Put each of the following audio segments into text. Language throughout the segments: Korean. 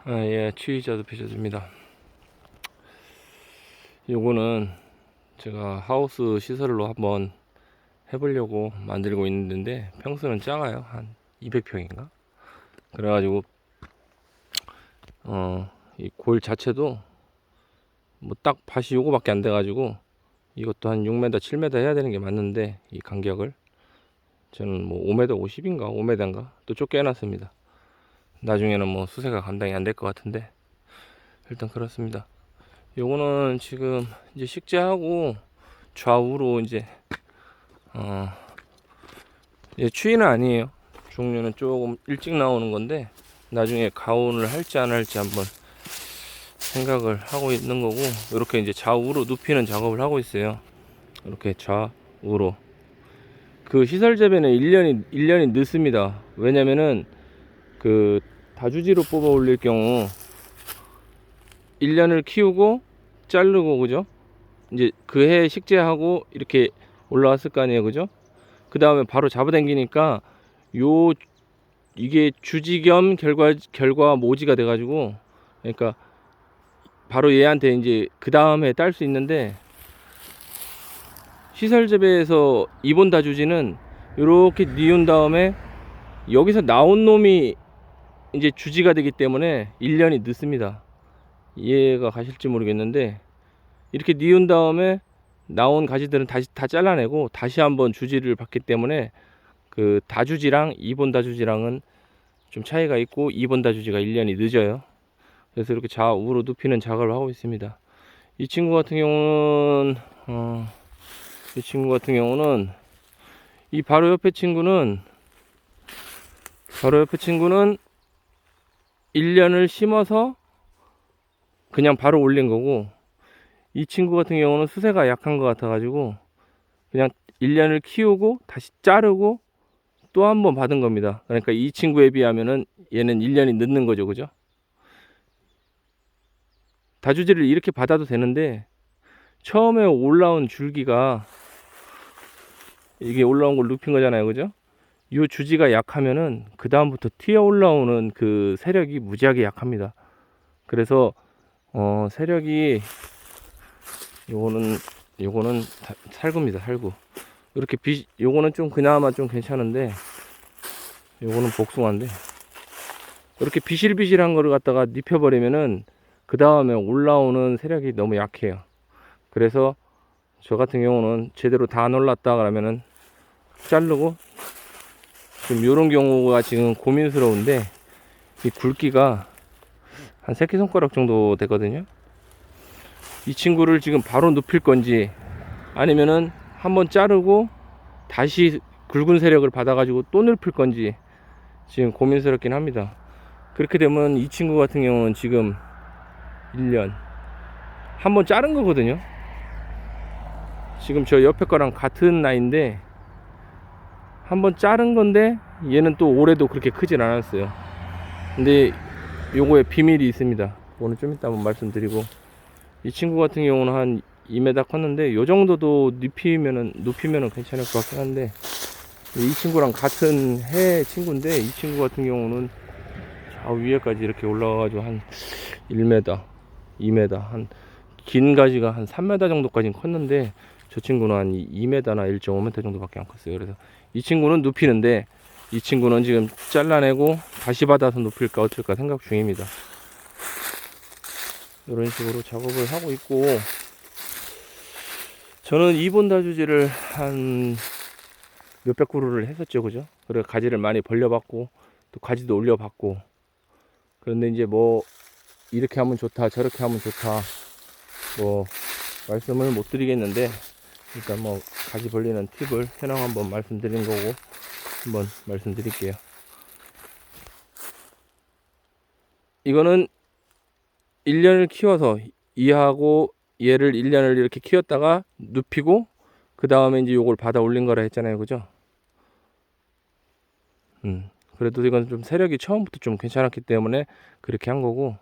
예, 취의자도 피셔입니다. 요거는 제가 하우스 시설로 한번 해보려고 만들고 있는데 평수는 작아요. 한 200평인가? 그래가지고 이 골 자체도 뭐 딱 밭이 요거밖에 안 돼가지고 이것도 한 6m, 7m 해야 되는 게 맞는데 이 간격을 저는 뭐 5m 50인가 5m인가 또 좁게 해놨습니다. 나중에는 뭐 수세가 감당이 안 될 것 같은데 일단 그렇습니다. 요거는 지금 이제 식재하고 좌우로 이제 추위는 아니에요. 종류는 조금 일찍 나오는 건데 나중에 가온을 할지 안 할지 한번 생각을 하고 있는 거고, 이렇게 이제 좌우로 눕히는 작업을 하고 있어요. 이렇게 좌우로. 그 시설 재배는 1년이 늦습니다. 왜냐면은 그 다주지로 뽑아 올릴 경우 1년을 키우고 자르고, 그죠? 이제 그 해 식재하고 이렇게 올라왔을 거 아니에요, 그죠? 그 다음에 바로 잡아당기니까 요 이게 주지 겸 결과 모지가 돼가지고, 그러니까 바로 얘한테 이제 그 다음에 딸 수 있는데, 시설 재배에서 이본 다주지는 이렇게 뉘운 다음에 여기서 나온 놈이 이제 주지가 되기 때문에 1년이 늦습니다. 이해가 가실지 모르겠는데, 이렇게 뉘운 다음에 나온 가지들은 다시 다 잘라내고 다시 한번 주지를 받기 때문에 그 다주지랑 이본 다주지랑은 좀 차이가 있고, 이본 다주지가 1년이 늦어요. 그래서 이렇게 좌우로 눕히는 작업을 하고 있습니다. 이 친구 같은 경우는 이 바로 옆에 친구는 1년을 심어서 그냥 바로 올린 거고, 이 친구 같은 경우는 수세가 약한 것 같아 가지고 그냥 1년을 키우고 다시 자르고 또 한 번 받은 겁니다. 그러니까 이 친구에 비하면은 얘는 1년이 늦는 거죠, 그죠? 다주지를 이렇게 받아도 되는데, 처음에 올라온 줄기가, 이게 올라온 걸 눕힌 거잖아요, 그죠? 이 주지가 약하면은 그 다음부터 튀어 올라오는 그 세력이 무지하게 약합니다. 그래서 세력이, 요거는 살구입니다, 살구. 이렇게 요거는 좀 그나마 좀 괜찮은데, 요거는 복숭아인데, 이렇게 비실비실한 거를 갖다가 눕혀버리면은 그 다음에 올라오는 세력이 너무 약해요. 그래서 저 같은 경우는 제대로 다 안 올랐다 그러면은 자르고, 지금 요런 경우가 지금 고민스러운데, 이 굵기가 한 새끼손가락 정도 되거든요. 이 친구를 지금 바로 눕힐 건지 아니면은 한번 자르고 다시 굵은 세력을 받아 가지고 또 눕힐 건지 지금 고민스럽긴 합니다. 그렇게 되면 이 친구 같은 경우는 지금 1년 한번 자른 거거든요. 지금 저 옆에 거랑 같은 나이인데 한번 자른 건데, 얘는 또 올해도 그렇게 크진 않았어요. 근데 요거에 비밀이 있습니다. 오늘 좀 이따 한번 말씀드리고, 이 친구 같은 경우는 한 2m 컸는데 요 정도도 눕히면은 괜찮을 것 같긴 한데, 이 친구랑 같은 해 친구인데 이 친구 같은 경우는 저 위에까지 이렇게 올라가가지고 한 1m, 2m, 한 긴 가지가 한 3m 정도까지는 컸는데, 저 친구는 한 2m나 1.5m 정도밖에 안 컸어요. 그래서 이 친구는 눕히는데, 이 친구는 지금 잘라내고 다시 받아서 눕힐까 어쩔까 생각 중입니다. 이런 식으로 작업을 하고 있고, 저는 2본 다주지를 한 몇백 그루를 했었죠, 그죠? 그래 가지를 많이 벌려봤고 또 가지도 올려봤고. 그런데 이제 뭐 이렇게 하면 좋다 저렇게 하면 좋다 뭐 말씀을 못 드리겠는데, 일단 뭐 가지 벌리는 팁을 현황 한번 말씀드린 거고 한번 말씀드릴게요. 이거는 1년을 키워서 이하고 얘를 1년을 이렇게 키웠다가 눕히고 그 다음에 이제 요걸 받아 올린 거라 했잖아요, 그죠? 그래도 이건 좀 세력이 처음부터 좀 괜찮았기 때문에 그렇게 한 거고,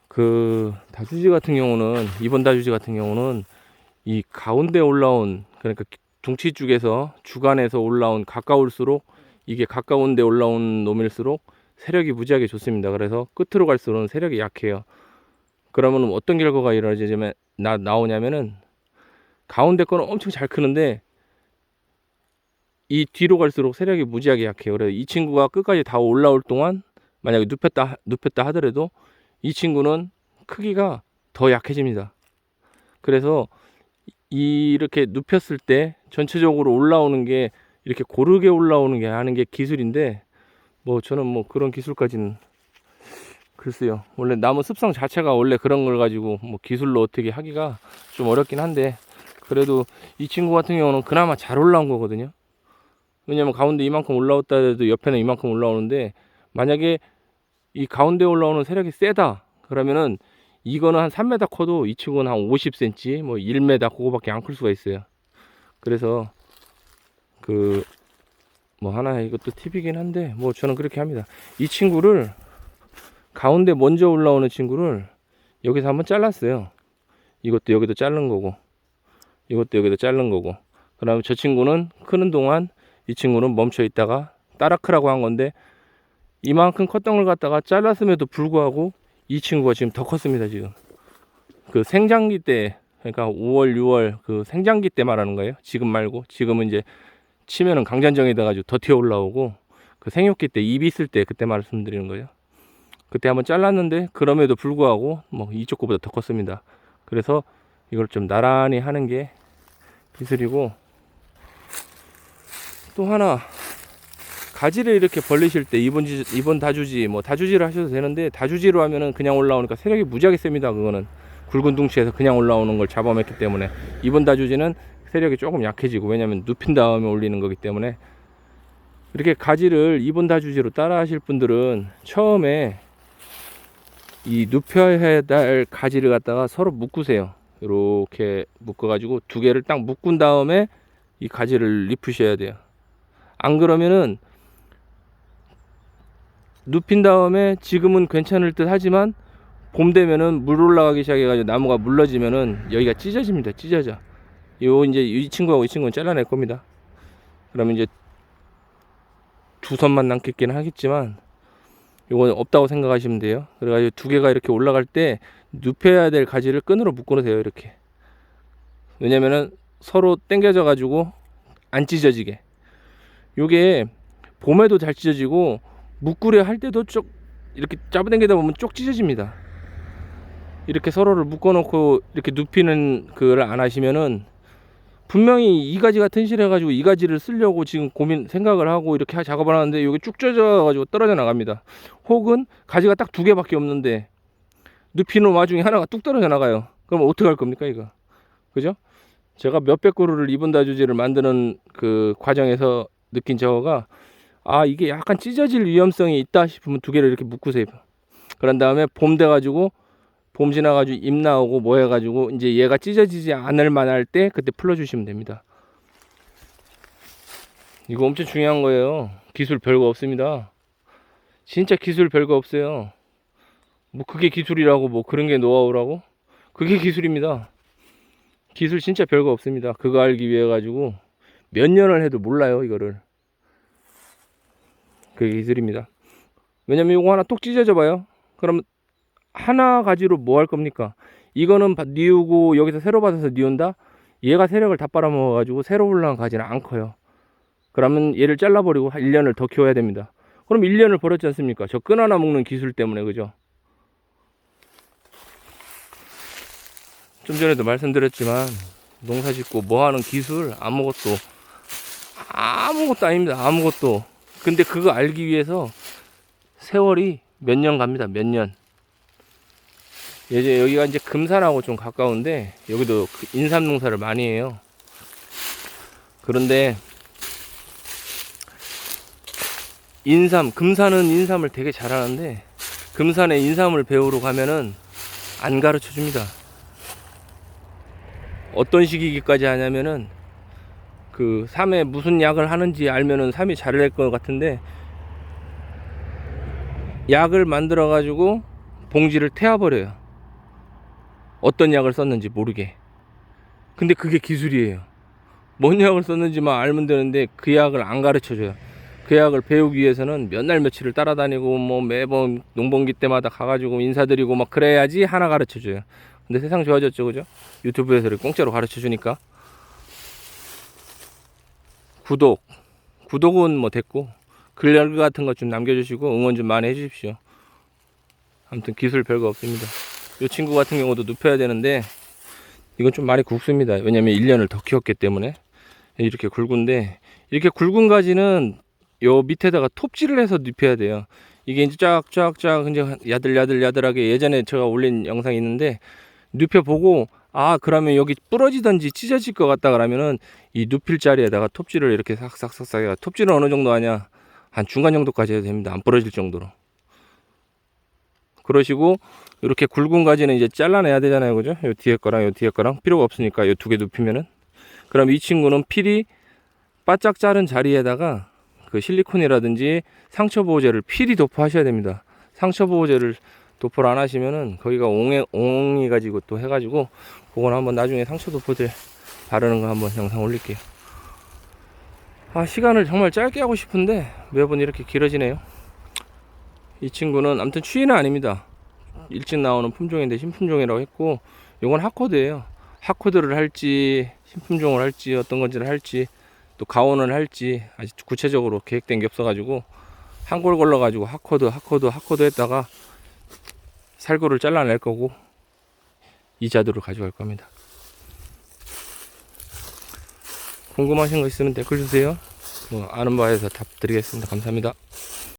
그 다주지 같은 경우는, 이번 다주지 같은 경우는 이 가운데 올라온, 그러니까 둥치 쪽에서 주간에서 올라온 가까울수록, 이게 가까운 데 올라온 놈일수록 세력이 무지하게 좋습니다. 그래서 끝으로 갈수록 세력이 약해요. 그러면 어떤 결과가 나오냐면은 가운데 거는 엄청 잘 크는데 이 뒤로 갈수록 세력이 무지하게 약해요. 그래서 이 친구가 끝까지 다 올라올 동안 만약에 눕혔다 하더라도 이 친구는 크기가 더 약해집니다. 그래서 이렇게 눕혔을 때 전체적으로 올라오는 게 이렇게 고르게 올라오는 게 하는 게 기술인데, 뭐 저는 뭐 그런 기술까지는 글쎄요. 원래 나무 습성 자체가 원래 그런 걸 가지고 뭐 기술로 어떻게 하기가 좀 어렵긴 한데, 그래도 이 친구 같은 경우는 그나마 잘 올라온 거거든요. 왜냐면 가운데 이만큼 올라왔다 해도 옆에는 이만큼 올라오는데, 만약에 이 가운데 올라오는 세력이 세다 그러면은 이거는 한 3m 커도 이 친구는 한 50cm 뭐 1m 그거밖에 안 클 수가 있어요. 그래서 그 뭐 하나 이것도 팁이긴 한데, 뭐 저는 그렇게 합니다. 이 친구를 가운데 먼저 올라오는 친구를 여기서 한번 잘랐어요. 이것도 여기도 자른 거고, 이것도 여기도 자른 거고. 그다음에 저 친구는 크는 동안 이 친구는 멈춰 있다가 따라 크라고 한 건데, 이만큼 컸던 걸 갖다가 잘랐음에도 불구하고 이 친구가 지금 더 컸습니다. 지금 그 생장기 때, 그러니까 5월 6월 그 생장기 때 말하는 거예요. 지금 말고, 지금은 이제 치면은 강잔정이 돼가지고 더 튀어 올라오고, 그 생육기 때 입 있을 때 그때 말씀드리는 거예요. 그때 한번 잘랐는데 그럼에도 불구하고 뭐 이쪽 거보다 더 컸습니다. 그래서 이걸 좀 나란히 하는 게 기술이고, 또 하나 가지를 이렇게 벌리실 때 이번 다주지 뭐 다주지를 하셔도 되는데, 다주지로 하면은 그냥 올라오니까 세력이 무지하게 셉니다. 그거는 굵은 둥치에서 그냥 올라오는 걸 잡아먹기 때문에. 이번 다주지는 세력이 조금 약해지고, 왜냐면 눕힌 다음에 올리는 거기 때문에. 이렇게 가지를 이번 다주지로 따라 하실 분들은 처음에 이 눕혀야 될 가지를 갖다가 서로 묶으세요. 이렇게 묶어 가지고 두 개를 딱 묶은 다음에 이 가지를 립으셔야 돼요. 안 그러면은 눕힌 다음에 지금은 괜찮을 듯 하지만 봄 되면은 물 올라가기 시작해 가지고 나무가 물러지면은 여기가 찢어집니다. 찢어져. 이제 이 친구하고 이 친구는 잘라낼 겁니다. 그러면 이제 두 선만 남겠긴 하겠지만 이건 없다고 생각하시면 돼요. 그래가지고 두 개가 이렇게 올라갈 때 눕혀야 될 가지를 끈으로 묶어 놓으세요. 이렇게. 왜냐면은 서로 당겨져 가지고 안 찢어지게. 요게 봄에도 잘 찢어지고 묶으려 할 때도 쭉 이렇게 잡아당기다 보면 쭉 찢어집니다. 이렇게 서로를 묶어 놓고 이렇게 눕히는 그걸 안 하시면은 분명히 이 가지가 튼실해 가지고 이 가지를 쓰려고 지금 생각을 하고 이렇게 작업을 하는데 이게 쭉 쪄져 가지고 떨어져 나갑니다. 혹은 가지가 딱 두 개밖에 없는데 눕히는 와중에 하나가 뚝 떨어져 나가요. 그럼 어떻게 할 겁니까 이거? 그죠? 제가 몇백 그루를 이분 다주지를 만드는 그 과정에서 느낀 저거가, 아 이게 약간 찢어질 위험성이 있다 싶으면 두 개를 이렇게 묶으세요. 그런 다음에 봄 돼가지고 봄 지나가지고 잎 나오고 뭐 해가지고 이제 얘가 찢어지지 않을 만할 때 그때 풀어주시면 됩니다. 이거 엄청 중요한 거예요. 기술 별거 없습니다. 진짜 기술 별거 없어요. 뭐 그게 기술이라고 뭐 그런 게 노하우라고? 그게 기술입니다. 기술 진짜 별거 없습니다. 그거 알기 위해 가지고 몇 년을 해도 몰라요 이거를. 그게 기술입니다. 왜냐면 이거 하나 뚝 찢어져 봐요. 그럼 하나 가지로 뭐 할 겁니까? 이거는 뉘우고 여기서 새로 받아서 뉘운다? 얘가 세력을 다 빨아먹어 가지고 새로 올라간 가지는 안 커요. 그러면 얘를 잘라버리고 1년을 더 키워야 됩니다. 그럼 1년을 벌었지 않습니까? 저 끈 하나 묶는 기술 때문에. 그죠? 좀 전에도 말씀드렸지만 농사 짓고 뭐 하는 기술 아무것도 아닙니다. 아무것도. 근데 그거 알기 위해서 세월이 몇 년 갑니다. 몇 년. 이제 여기가 이제 금산하고 좀 가까운데 여기도 인삼 농사를 많이 해요. 그런데 금산은 인삼을 되게 잘하는데 금산에 인삼을 배우러 가면은 안 가르쳐 줍니다. 어떤 시기까지 하냐면은 그 삼에 무슨 약을 하는지 알면은 삼이 잘 될 것 같은데, 약을 만들어 가지고 봉지를 태워버려요. 어떤 약을 썼는지 모르게. 근데 그게 기술이에요. 뭔 약을 썼는지만 알면 되는데 그 약을 안 가르쳐 줘요. 그 약을 배우기 위해서는 몇 날 며칠을 따라다니고 뭐 매번 농번기 때마다 가가지고 인사드리고 막 그래야지 하나 가르쳐줘요. 근데 세상 좋아졌죠, 그죠? 유튜브에서 이렇게 공짜로 가르쳐주니까. 구독은 뭐 됐고, 글 같은 것 좀 남겨주시고 응원 좀 많이 해주십시오. 아무튼 기술 별거 없습니다. 이 친구 같은 경우도 눕혀야 되는데 이건 좀 많이 굵습니다. 왜냐면 1년을 더 키웠기 때문에. 이렇게 굵은데, 이렇게 굵은 가지는 요 밑에다가 톱질을 해서 눕혀야 돼요. 이게 이제 쫙쫙쫙 이제 야들야들하게 예전에 제가 올린 영상이 있는데, 눕혀보고 아 그러면 여기 부러지든지 찢어질 것 같다 그러면은 이 눕힐 자리에다가 톱질을 이렇게 싹싹싹싹 해가. 톱질은 어느 정도 하냐, 한 중간 정도까지 해도 됩니다. 안 부러질 정도로. 그러시고 이렇게 굵은 가지는 이제 잘라내야 되잖아요, 그죠? 요 뒤에 거랑 요 뒤에 거랑 필요가 없으니까 요 두 개 눕히면은. 그럼 이 친구는 필히 바짝 자른 자리에다가 그 실리콘이라든지 상처 보호제를 필히 도포하셔야 됩니다. 상처 보호제를 도포를 안 하시면은 거기가 옹이 가지고 또 해가지고, 그건 한번 나중에 상처 도포제 바르는 거 한번 영상 올릴게요. 아, 시간을 정말 짧게 하고 싶은데 매번 이렇게 길어지네요. 이 친구는 아무튼 추위는 아닙니다. 일찍 나오는 품종인데 신품종이라고 했고, 요건 핫코드예요. 핫코드를 할지 신품종을 할지 어떤 건지를 할지 또 가온을 할지 아직 구체적으로 계획된 게 없어가지고 한 골 걸러가지고 핫코드 했다가 살구를 잘라낼 거고 이 자두를 가져갈 겁니다. 궁금하신 거 있으면 댓글 주세요. 뭐 아는 바에서 답 드리겠습니다. 감사합니다.